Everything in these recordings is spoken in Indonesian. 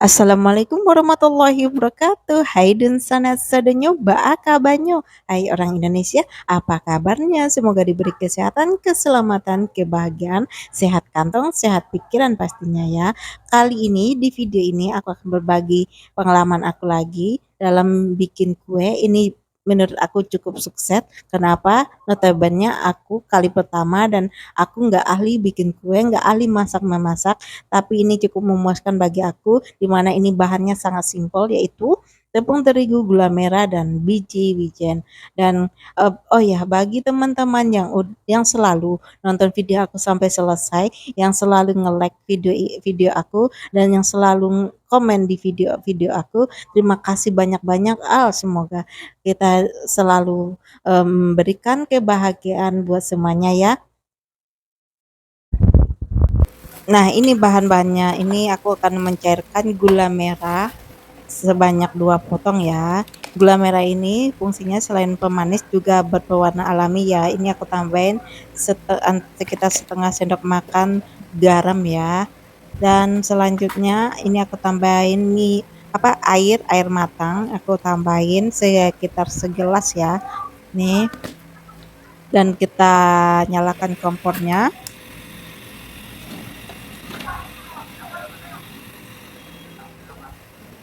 Assalamualaikum warahmatullahi wabarakatuh. Hai dun sana sadanyo ba kabanyo. Hai orang Indonesia, apa kabarnya? Semoga diberi kesehatan, keselamatan, kebahagiaan, sehat kantong, sehat pikiran pastinya ya. Kali ini di video ini aku akan berbagi pengalaman aku lagi dalam bikin kue. Ini menurut aku cukup sukses. Kenapa? Notabene aku kali pertama dan aku nggak ahli bikin kue, nggak ahli masak-memasak, tapi ini cukup memuaskan bagi aku, di mana ini bahannya sangat simpel, yaitu tepung terigu, gula merah, dan biji wijen. Dan oh ya, bagi teman-teman yang selalu nonton video aku sampai selesai, yang selalu nge-like video aku, dan yang selalu komen di video-video aku, terima kasih banyak-banyak. Semoga kita selalu memberikan kebahagiaan buat semuanya ya. Nah, ini bahan-bahannya. Ini aku akan mencairkan gula merah sebanyak 2 potong ya. Gula merah ini fungsinya selain pemanis juga berpewarna alami ya. Ini aku tambahin sekitar setengah sendok makan garam ya. Dan selanjutnya ini aku tambahin air matang. Aku tambahin sekitar segelas ya. Nih, dan kita nyalakan kompornya.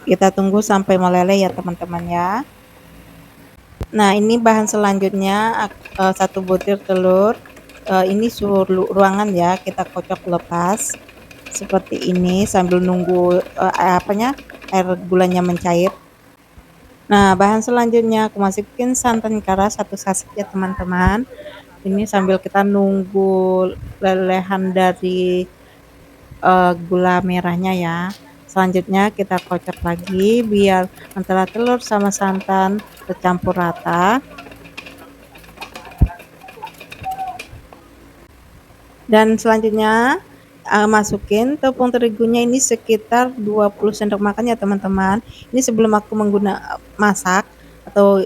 Kita tunggu sampai meleleh ya teman-teman ya. Nah, ini bahan selanjutnya, 1 butir telur. Ini suhu ruangan ya, kita kocok lepas seperti ini sambil nunggu air gulanya mencair. Nah, bahan selanjutnya aku masukin santan kara 1 saset ya teman-teman. Ini sambil kita nunggu lelehan dari gula merahnya ya. Selanjutnya kita kocok lagi biar antara telur sama santan tercampur rata. Dan selanjutnya masukin tepung terigunya, ini sekitar 20 sendok makan ya teman-teman. Ini sebelum aku masak atau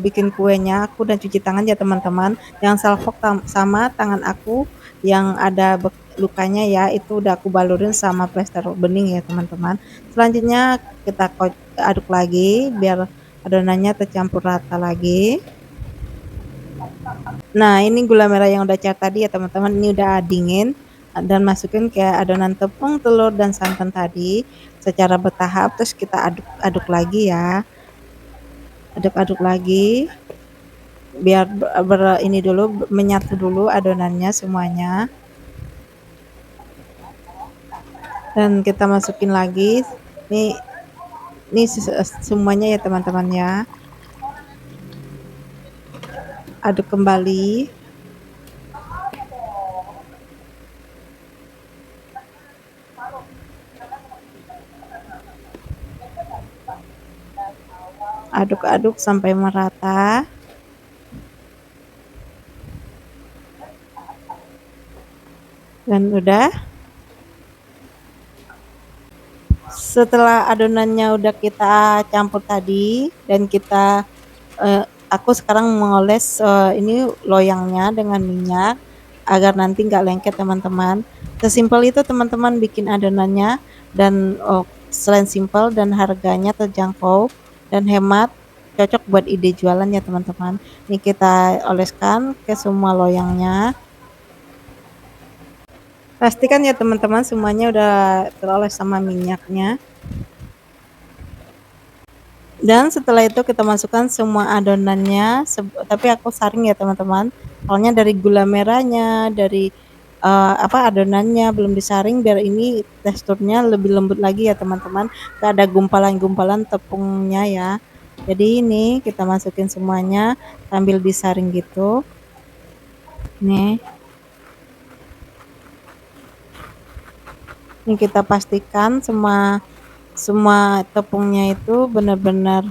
bikin kuenya, aku udah cuci tangan ya teman-teman. Jangan salfok sama tangan aku yang ada lukanya ya, itu udah aku balurin sama plester bening ya teman-teman. Selanjutnya kita aduk lagi biar adonannya tercampur rata lagi. Nah, ini gula merah yang udah cair tadi ya teman-teman, ini udah dingin, dan masukin ke adonan tepung, telur, dan santan tadi secara bertahap. Terus kita aduk lagi ya, aduk-aduk lagi biar ini dulu menyatu dulu adonannya semuanya. Dan kita masukin lagi ini semuanya ya teman-teman ya. Aduk kembali. Aduk-aduk sampai merata. Dan udah, setelah adonannya udah kita campur tadi dan kita aku sekarang mengoles ini loyangnya dengan minyak agar nanti nggak lengket teman-teman. Sesimpel itu teman-teman bikin adonannya, dan selain simpel dan harganya terjangkau dan hemat, cocok buat ide jualan ya teman-teman. Ini kita oleskan ke semua loyangnya. Pastikan ya teman-teman semuanya udah teroles sama minyaknya. Dan setelah itu kita masukkan semua adonannya, tapi aku saring ya teman-teman, soalnya dari gula merahnya, dari adonannya belum disaring biar ini teksturnya lebih lembut lagi ya teman-teman, gak ada gumpalan-gumpalan tepungnya ya. Jadi ini kita masukin semuanya sambil disaring gitu nih. Ini kita pastikan semua tepungnya itu benar-benar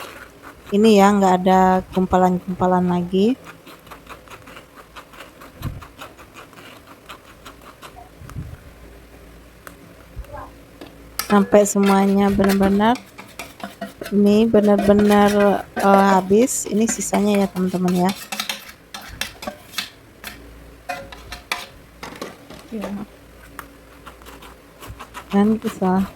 ini ya, nggak ada gumpalan-gumpalan lagi. Sampai semuanya benar-benar habis. Ini sisanya ya teman-teman ya. Dan bisa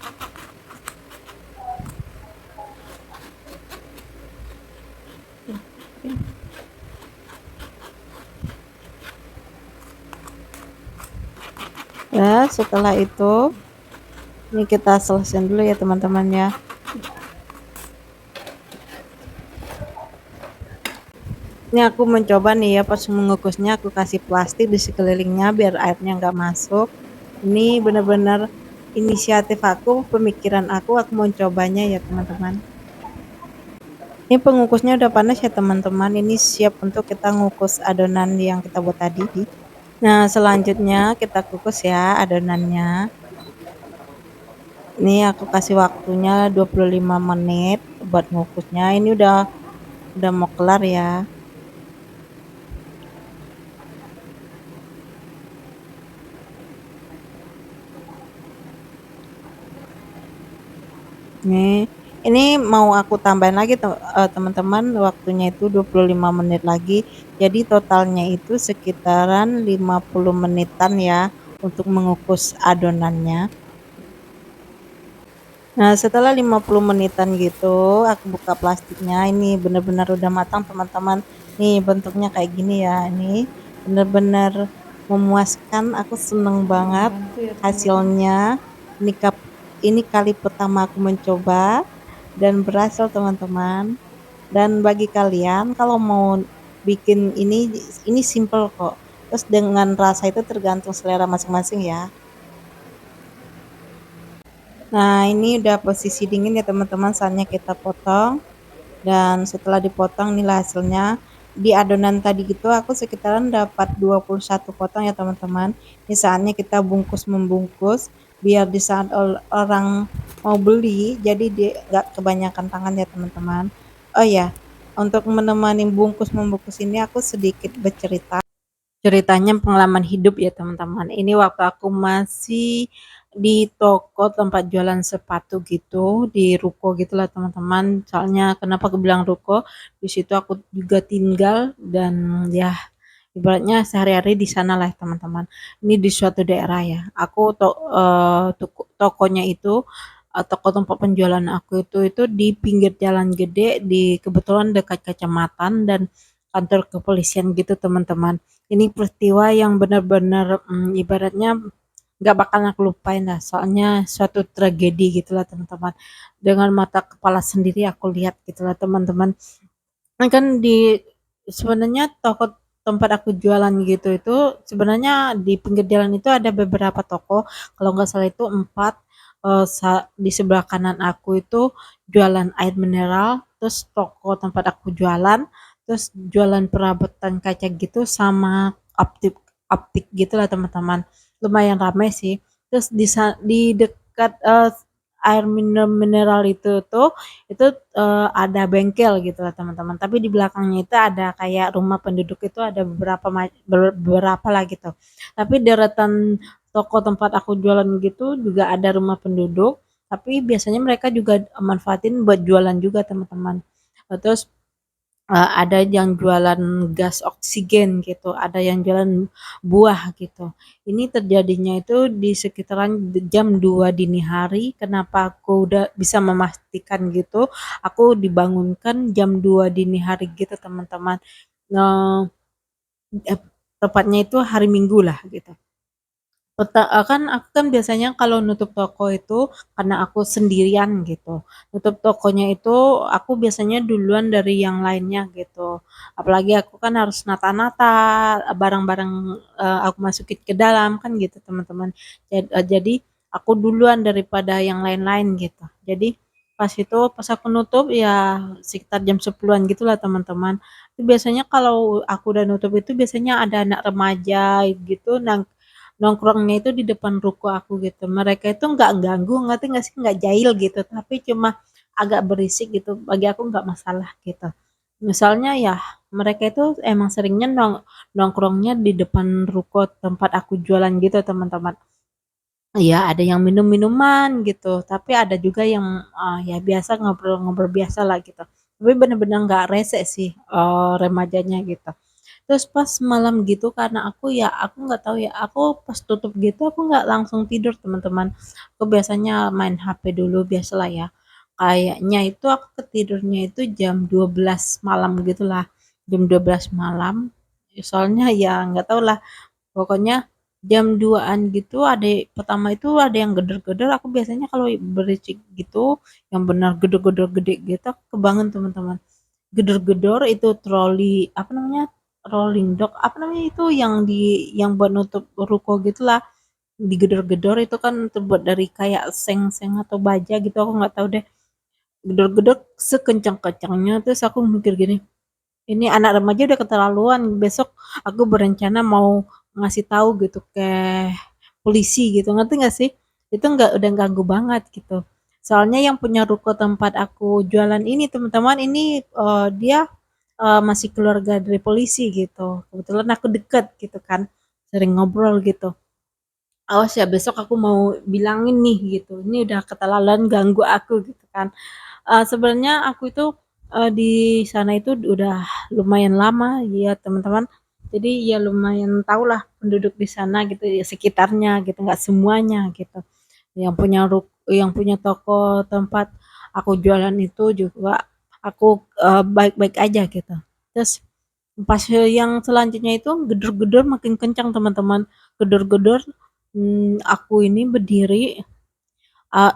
Ya, setelah itu ini kita selesaiin dulu ya teman-teman ya. Ini aku mencoba nih ya, pas mengukusnya aku kasih plastik di sekelilingnya biar airnya nggak masuk. Ini benar-benar inisiatif aku, pemikiran aku mau cobanya ya teman-teman. Ini pengukusnya udah panas ya teman-teman. Ini siap untuk kita ngukus adonan yang kita buat tadi. Nah, selanjutnya kita kukus ya adonannya. Ini aku kasih waktunya 25 menit buat ngukusnya. Ini udah mau kelar ya. Ini mau aku tambahin lagi teman-teman, waktunya itu 25 menit lagi. Jadi totalnya itu sekitaran 50 menitan ya untuk mengukus adonannya. Nah, setelah 50 menitan gitu, aku buka plastiknya. Ini bener-bener udah matang, teman-teman. Nih, bentuknya kayak gini ya. Ini bener-bener memuaskan. Aku seneng banget hasilnya. Ini ini kali pertama aku mencoba dan berhasil, teman-teman. Dan bagi kalian kalau mau bikin ini simple kok. Terus dengan rasa itu tergantung selera masing-masing ya. Nah, ini udah posisi dingin ya teman-teman, saatnya kita potong. Dan setelah dipotong inilah hasilnya. Di adonan tadi gitu aku sekitaran dapat 21 potong ya teman-teman. Ini saatnya kita bungkus membungkus biar di saat orang mau beli jadi dia nggak kebanyakan tangan ya teman-teman. Oh ya, untuk menemani bungkus membungkus ini aku sedikit bercerita. Ceritanya pengalaman hidup ya teman-teman. Ini waktu aku masih di toko tempat jualan sepatu gitu, di ruko gitulah teman-teman. Soalnya kenapa aku bilang ruko? Di situ aku juga tinggal dan ya ibaratnya sehari-hari di sana lah teman-teman. Ini di suatu daerah ya. Aku tokonya itu toko tempat penjualan aku itu di pinggir jalan gede, di kebetulan dekat kecamatan dan kantor kepolisian gitu teman-teman. Ini peristiwa yang benar-benar ibaratnya nggak bakal aku lupain lah, soalnya suatu tragedi gitulah teman-teman. Dengan mata kepala sendiri aku lihat gitulah teman-teman. Kan sebenarnya toko tempat aku jualan gitu itu sebenarnya di pinggir jalan itu ada beberapa toko, kalau nggak salah itu 4. Di sebelah kanan aku itu jualan air mineral, terus toko tempat aku jualan, terus jualan perabotan kaca gitu sama optik optik gitulah teman-teman. Lumayan ramai sih. Terus di dekat air mineral itu ada bengkel gitu lah teman-teman. Tapi di belakangnya itu ada kayak rumah penduduk, itu ada beberapa lah gitu. Tapi deretan toko tempat aku jualan gitu juga ada rumah penduduk. Tapi biasanya mereka juga manfaatin buat jualan juga teman-teman. Terus ada yang jualan gas oksigen gitu, ada yang jualan buah gitu. Ini terjadinya itu di sekitaran jam 2 dini hari. Kenapa aku udah bisa memastikan gitu? Aku dibangunkan jam 2 dini hari gitu, teman-teman. Nah, tepatnya itu hari Minggu lah gitu. Kan aku kan biasanya kalau nutup toko itu karena aku sendirian gitu. Nutup tokonya itu aku biasanya duluan dari yang lainnya gitu. Apalagi aku kan harus nata-nata barang-barang aku masukin ke dalam kan gitu teman-teman. Jadi aku duluan daripada yang lain-lain gitu. Jadi pas aku nutup ya sekitar jam 10-an gitulah teman-teman. Itu biasanya kalau aku udah nutup itu biasanya ada anak remaja gitu nongkrongnya itu di depan ruko aku gitu. Mereka itu nggak ganggu, ngerti nggak sih, nggak jahil gitu, tapi cuma agak berisik gitu. Bagi aku nggak masalah gitu. Misalnya ya mereka itu emang seringnya nongkrongnya di depan ruko tempat aku jualan gitu teman-teman. Iya, ada yang minum-minuman gitu, tapi ada juga yang ya biasa ngobrol-ngobrol biasa lah gitu. Tapi bener-bener nggak rese sih remajanya gitu. Terus pas malam gitu karena aku nggak tahu ya, aku pas tutup gitu aku nggak langsung tidur teman-teman. Aku biasanya main HP dulu biasalah ya. Kayaknya itu aku ketidurnya itu jam 12 malam gitulah. Jam 12 malam. Soalnya ya nggak tahu lah. Pokoknya jam 2-an gitu ada pertama itu ada yang geder-geder, aku biasanya kalau berisik gitu yang benar gedor-gedor gede gitu aku kebangun teman-teman. Gedor-gedor itu troli apa namanya, rolling dog apa namanya itu yang buat nutup ruko gitulah, digedor-gedor itu kan terbuat dari kayak seng-seng atau baja gitu aku nggak tahu deh. Gedor-gedor sekencang-kencangnya terus aku mikir gini, ini anak remaja udah keterlaluan, besok aku berencana mau ngasih tahu gitu ke polisi gitu, ngerti nggak sih? Itu nggak udah ganggu banget gitu. Soalnya yang punya ruko tempat aku jualan ini teman-teman ini dia masih keluarga dari polisi gitu. Kebetulan aku deket gitu kan, sering ngobrol gitu. Awas ya besok aku mau bilangin nih gitu. Ini udah keterlaluan ganggu aku gitu kan. Sebenarnya aku itu, di sana itu udah lumayan lama ya teman-teman. Jadi ya lumayan tahulah penduduk di sana gitu ya, sekitarnya gitu, nggak semuanya gitu. Yang punya toko tempat aku jualan itu juga aku, baik-baik aja gitu. Terus pas yang selanjutnya itu gedor-gedor makin kencang teman-teman, gedor-gedor, aku ini berdiri.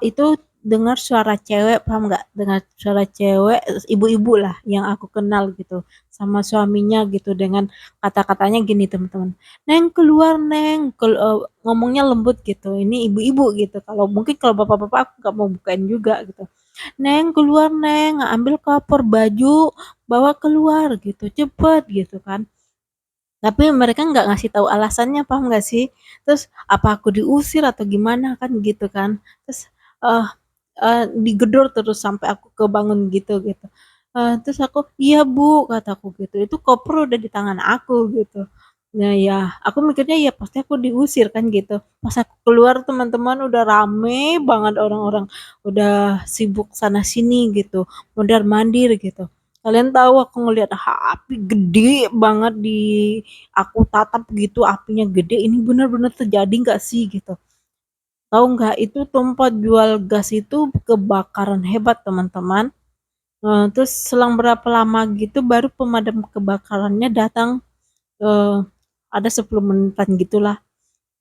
Itu dengar suara cewek, paham nggak? Dengar suara cewek, ibu-ibu lah yang aku kenal gitu, sama suaminya gitu dengan kata-katanya gini teman-teman, "Neng keluar Neng," ngomongnya lembut gitu, ini ibu-ibu gitu, kalau mungkin kalau bapak-bapak aku nggak mau bukain juga gitu, "Neng keluar Neng, ambil koper baju, bawa keluar gitu, cepet," gitu kan. Tapi mereka nggak ngasih tahu alasannya, paham nggak sih? Terus apa aku diusir atau gimana kan gitu kan. Terus, eee digedor terus sampai aku kebangun gitu. Terus aku, "Iya Bu," kataku gitu, "itu koper udah di tangan aku," gitu. Nah ya, aku mikirnya ya pasti aku diusir kan gitu. Pas aku keluar teman-teman udah rame banget orang-orang, udah sibuk sana sini gitu, mondar-mandir gitu. Kalian tahu aku ngelihat api gede banget di aku tatap gitu, apinya gede, ini bener-bener terjadi nggak sih gitu. Tahu nggak itu tempat jual gas itu kebakaran hebat teman-teman, terus selang berapa lama gitu baru pemadam kebakarannya datang, eee, ada 10 menitan gitulah,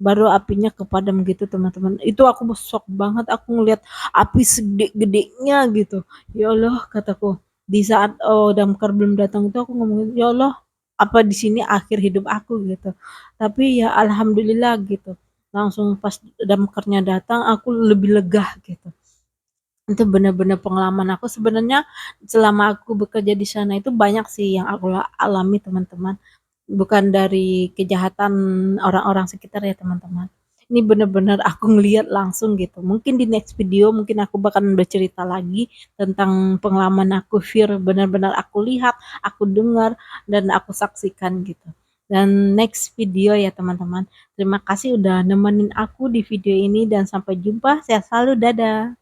baru apinya kepadam gitu teman-teman. Itu aku syok banget aku ngelihat api segede-gedenya gitu. Ya Allah kataku, di saat, damkar belum datang itu aku ngomongin, "Ya Allah, apa di sini akhir hidup aku?" Gitu. Tapi ya alhamdulillah gitu, langsung pas damkarnya datang aku lebih lega gitu. Itu bener-bener pengalaman aku sebenarnya selama aku bekerja di sana itu banyak sih yang aku alami teman-teman. Bukan dari kejahatan orang-orang sekitar ya teman-teman. Ini bener-bener aku ngelihat langsung gitu. Mungkin di next video mungkin aku bakalan bercerita lagi tentang pengalaman aku benar-benar aku lihat, aku dengar, dan aku saksikan gitu. Dan next video ya teman-teman. Terima kasih udah nemenin aku di video ini dan sampai jumpa. Sehat selalu, dadah.